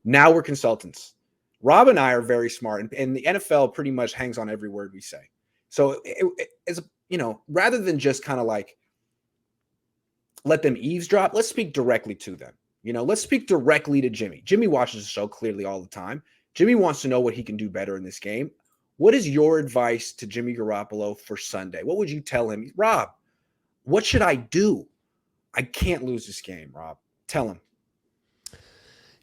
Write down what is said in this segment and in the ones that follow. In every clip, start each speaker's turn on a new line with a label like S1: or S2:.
S1: Now we're consultants. Rob and I are very smart, and the NFL pretty much hangs on every word we say. So it's, rather than just kind of like let them eavesdrop, let's speak directly to them. Let's speak directly to Jimmy. Jimmy watches the show clearly all the time. Jimmy wants to know what he can do better in this game. What is your advice to Jimmy Garoppolo for Sunday? What would you tell him? Rob, what should I do? I can't lose this game, Rob. Tell him.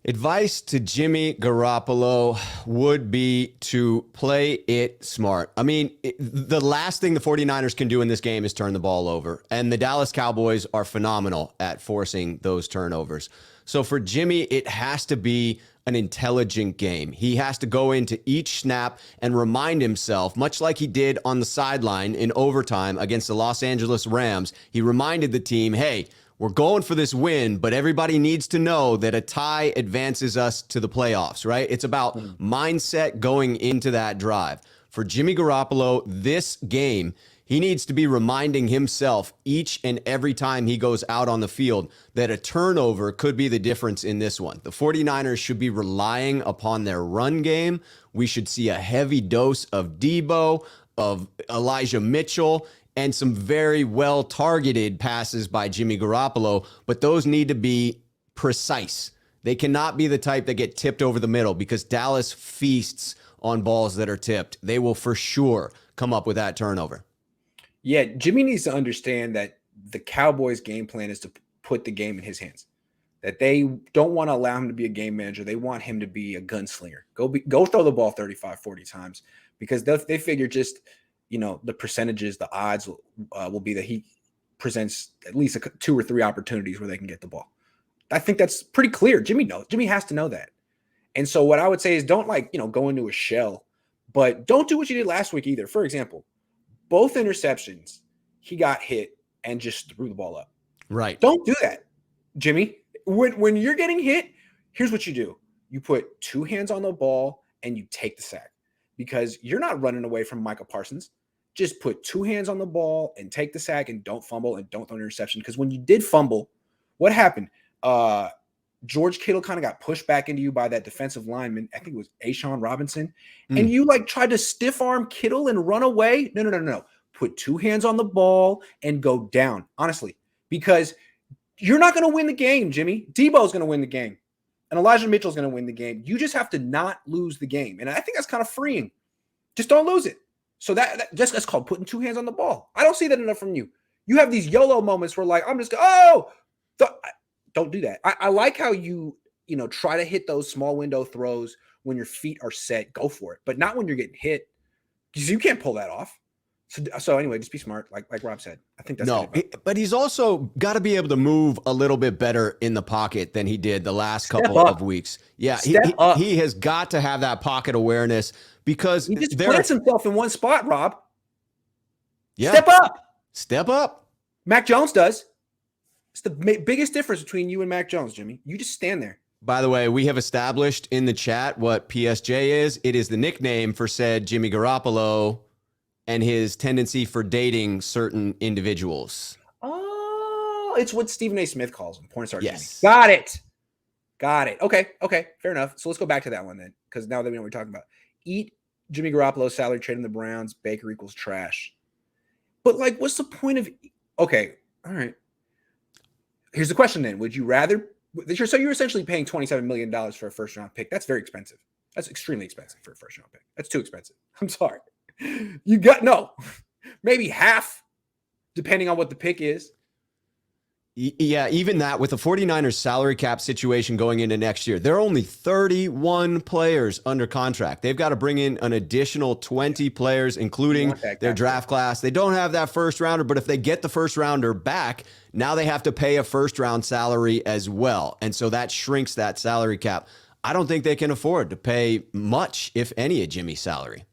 S2: Advice to Jimmy Garoppolo would be to play it smart. I mean, the last thing the 49ers can do in this game is turn the ball over. And the Dallas Cowboys are phenomenal at forcing those turnovers. So for Jimmy, it has to be an intelligent game. He has to go into each snap and remind himself, much like he did on the sideline in overtime against the Los Angeles Rams. He reminded the team, hey, we're going for this win, but everybody needs to know that a tie advances us to the playoffs, right? It's about mindset going into that drive. For Jimmy Garoppolo, this game, he needs to be reminding himself each and every time he goes out on the field that a turnover could be the difference in this one. The 49ers should be relying upon their run game. We should see a heavy dose of Debo, of Elijah Mitchell, and some very well-targeted passes by Jimmy Garoppolo, but those need to be precise. They cannot be the type that get tipped over the middle because Dallas feasts on balls that are tipped. They will for sure come up with that turnover.
S1: Yeah, Jimmy needs to understand that the Cowboys' game plan is to put the game in his hands, that they don't want to allow him to be a game manager. They want him to be a gunslinger. Go throw the ball 35, 40 times because they figure just – the percentages, the odds will be that he presents at least 2 or 3 opportunities where they can get the ball. I think that's pretty clear. Jimmy knows. Jimmy has to know that. And so what I would say is don't go into a shell, but don't do what you did last week either. For example, both interceptions, he got hit and just threw the ball up.
S2: Right.
S1: Don't do that, Jimmy. When you're getting hit, here's what you do. You put 2 hands on the ball and you take the sack because you're not running away from Micah Parsons. Just put 2 hands on the ball and take the sack and don't fumble and don't throw an interception. Because when you did fumble, what happened? George Kittle kind of got pushed back into you by that defensive lineman. I think it was Ashawn Robinson. And you tried to stiff arm Kittle and run away. No. Put 2 hands on the ball and go down, honestly, because you're not going to win the game, Jimmy. Debo's going to win the game. And Elijah Mitchell's going to win the game. You just have to not lose the game. And I think that's kind of freeing. Just don't lose it. So that's called putting 2 hands on the ball. I don't see that enough from you. You have these YOLO moments where I'm just don't do that. I like how you try to hit those small window throws when your feet are set. Go for it, but not when you're getting hit because you can't pull that off. So anyway, just be smart, like Rob said. I think that's
S2: but he's also got to be able to move a little bit better in the pocket than he did the last couple of weeks. Yeah, he has got to have that pocket awareness. Because
S1: he just plants himself in one spot, Rob.
S2: Yeah. Step up.
S1: Mac Jones does. It's the biggest difference between you and Mac Jones, Jimmy. You just stand there.
S2: By the way, we have established in the chat what PSJ is. It is the nickname for said Jimmy Garoppolo and his tendency for dating certain individuals.
S1: Oh, it's what Stephen A. Smith calls him. Porn star
S2: yes.
S1: Jimmy. Got it. Okay. Fair enough. So let's go back to that one then, because now that we know what we're talking about. Eat Jimmy Garoppolo's salary, trade in the Browns, Baker equals trash. But what's the point of – okay, all right. Here's the question then. Would you rather – so you're essentially paying $27 million for a first-round pick. That's very expensive. That's extremely expensive for a first-round pick. That's too expensive. I'm sorry. You got – no. Maybe half, depending on what the pick is.
S2: Yeah, even that with the 49ers salary cap situation going into next year, there are only 31 players under contract. They've got to bring in an additional 20 players, including their draft class. They don't have that first rounder, but if they get the first rounder back, now they have to pay a first round salary as well. And so that shrinks that salary cap. I don't think they can afford to pay much, if any, of Jimmy's salary.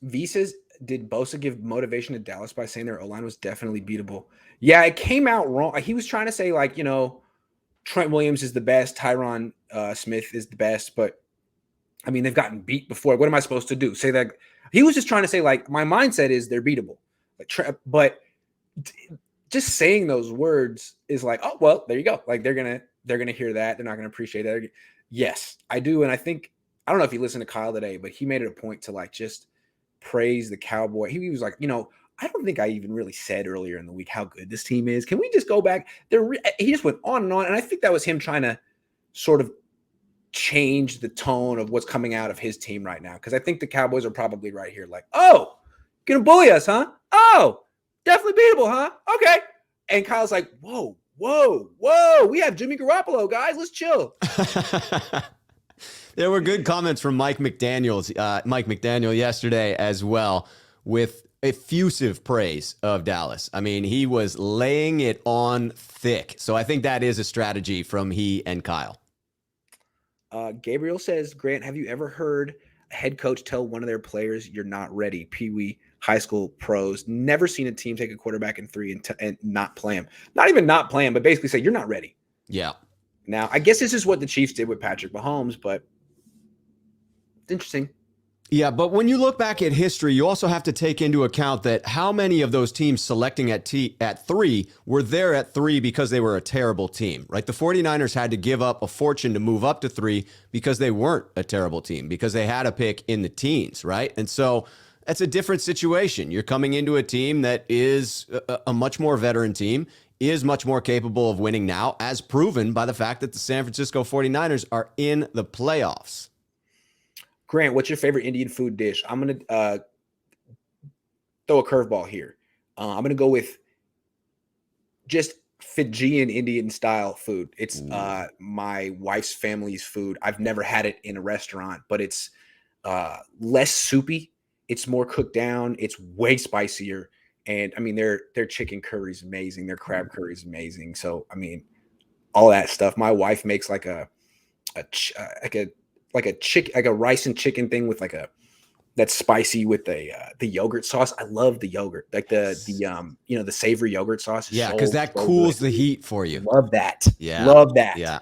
S1: V says, did Bosa give motivation to Dallas by saying their O-line was definitely beatable? Yeah, it came out wrong. He was trying to say Trent Williams is the best, Tyron Smith is the best, but I mean, they've gotten beat before. What am I supposed to do? Say that? He was just trying to say my mindset is they're beatable. But just saying those words is oh, well, there you go. They're going to hear that. They're not going to appreciate that. Yes, I do. And I don't know if you listened to Kyle today, but he made it a point to like just praise the Cowboy. He was like, I don't think I even really said earlier in the week how good this team is. Can we just go back? He just went on and on. And I think that was him trying to sort of change the tone of what's coming out of his team right now. Because I think the Cowboys are probably right here like, oh, gonna bully us, huh? Oh, definitely beatable, huh? Okay. And Kyle's like, whoa, we have Jimmy Garoppolo, guys. Let's chill.
S2: There were good comments from Mike McDaniel yesterday as well, with effusive praise of Dallas. I mean, he was laying it on thick. So I think that is a strategy from he and Kyle.
S1: Gabriel says, Grant, have you ever heard a head coach tell one of their players you're not ready? Pee-wee, high school pros. Never seen a team take a quarterback in 3 and not play him. Not even not play him, but basically say, you're not ready.
S2: Yeah.
S1: Now, I guess this is what the Chiefs did with Patrick Mahomes, but it's interesting.
S2: Yeah, but when you look back at history, you also have to take into account that how many of those teams selecting at 3 were there at 3 because they were a terrible team, right? The 49ers had to give up a fortune to move up to 3 because they weren't a terrible team, because they had a pick in the teens, right? And so that's a different situation. You're coming into a team that is a much more veteran team, is much more capable of winning now, as proven by the fact that the San Francisco 49ers are in the playoffs.
S1: Grant, what's your favorite Indian food dish? I'm going to throw a curveball here. I'm going to go with just Fijian Indian style food. It's my wife's family's food. I've never had it in a restaurant, but it's less soupy. It's more cooked down. It's way spicier. And I mean, their chicken curry is amazing. Their crab curry is amazing. So, I mean, all that stuff. My wife makes like a chicken, like a rice and chicken thing with that's spicy with the yogurt sauce. I love the yogurt, like the savory yogurt sauce.
S2: Yeah, because that cools the heat for you.
S1: Love that.
S2: Yeah,
S1: love that.
S2: Yeah.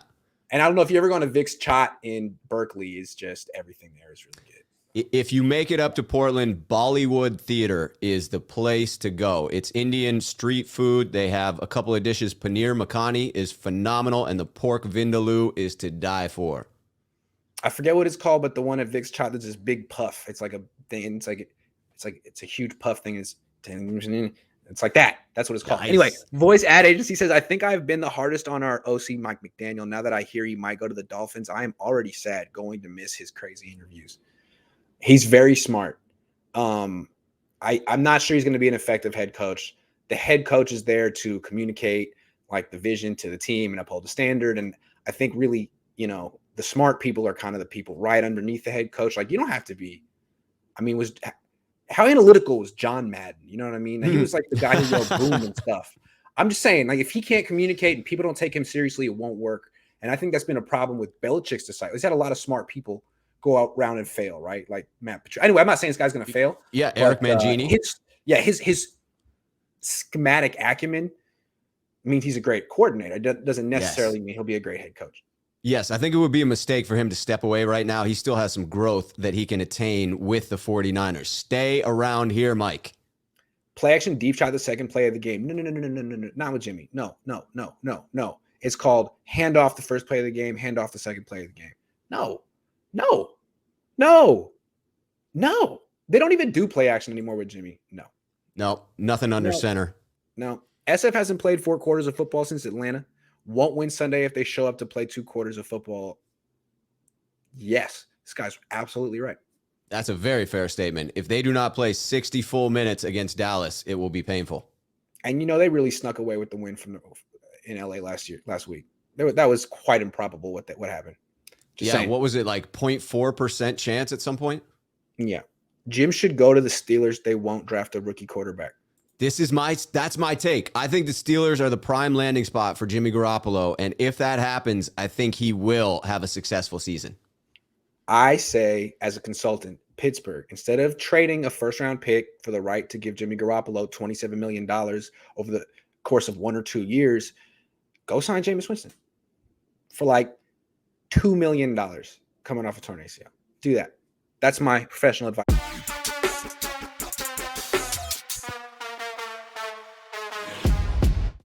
S1: And I don't know if you ever gone to Vic's Chat in Berkeley. Is just everything there is really good.
S2: If you make it up to Portland, Bollywood Theater is the place to go. It's Indian street food. They have a couple of dishes. Paneer makhani is phenomenal, and the pork vindaloo is to die for.
S1: I forget what it's called, but the one at Vic's Chat, there's this big puff. It's like a thing. It's a huge puff thing. It's like that. That's what it's called. Nice. Anyway, Voice Ad Agency says, I think I've been the hardest on our OC, Mike McDaniel. Now that I hear he might go to the Dolphins, I am already sad going to miss his crazy interviews. He's very smart. I'm not sure he's going to be an effective head coach. The head coach is there to communicate like the vision to the team and uphold the standard. And I think really, the smart people are kind of the people right underneath the head coach. Like, you don't have to be, how analytical was John Madden? You know what I mean? He was like the guy who wrote Boom and stuff. I'm just saying, like, if he can't communicate and people don't take him seriously, it won't work. And I think that's been a problem with Belichick's disciples. He's had a lot of smart people go out around and fail, right? Like Matt Patricia. Anyway, I'm not saying this guy's going to fail.
S2: Yeah, Eric Mangini.
S1: His schematic acumen means he's a great coordinator. It doesn't necessarily mean he'll be a great head coach.
S2: Yes, I think it would be a mistake for him to step away right now. He still has some growth that he can attain with the 49ers. Stay around here, Mike.
S1: Play action deep shot, the second play of the game. No, not with Jimmy. No. It's called hand off the first play of the game, hand off the second play of the game. No. They don't even do play action anymore with Jimmy.
S2: No, nothing under center.
S1: No. SF hasn't played 4 quarters of football since Atlanta. Won't win Sunday if they show up to play 2 quarters of football. Yes, this guy's absolutely right.
S2: That's a very fair statement. If they do not play 60 full minutes against Dallas, it will be painful.
S1: And they really snuck away with the win in LA last week. That was quite improbable what happened. Just saying.
S2: What was it, like 0.4% chance at some point?
S1: Yeah. Jim should go to the Steelers. They won't draft a rookie quarterback.
S2: That's my take. I think the Steelers are the prime landing spot for Jimmy Garoppolo. And if that happens, I think he will have a successful season.
S1: I say, as a consultant, Pittsburgh, instead of trading a first-round pick for the right to give Jimmy Garoppolo $27 million over the course of 1 or 2 years, go sign Jameis Winston for like $2 million coming off a torn ACL. Do that. That's my professional advice.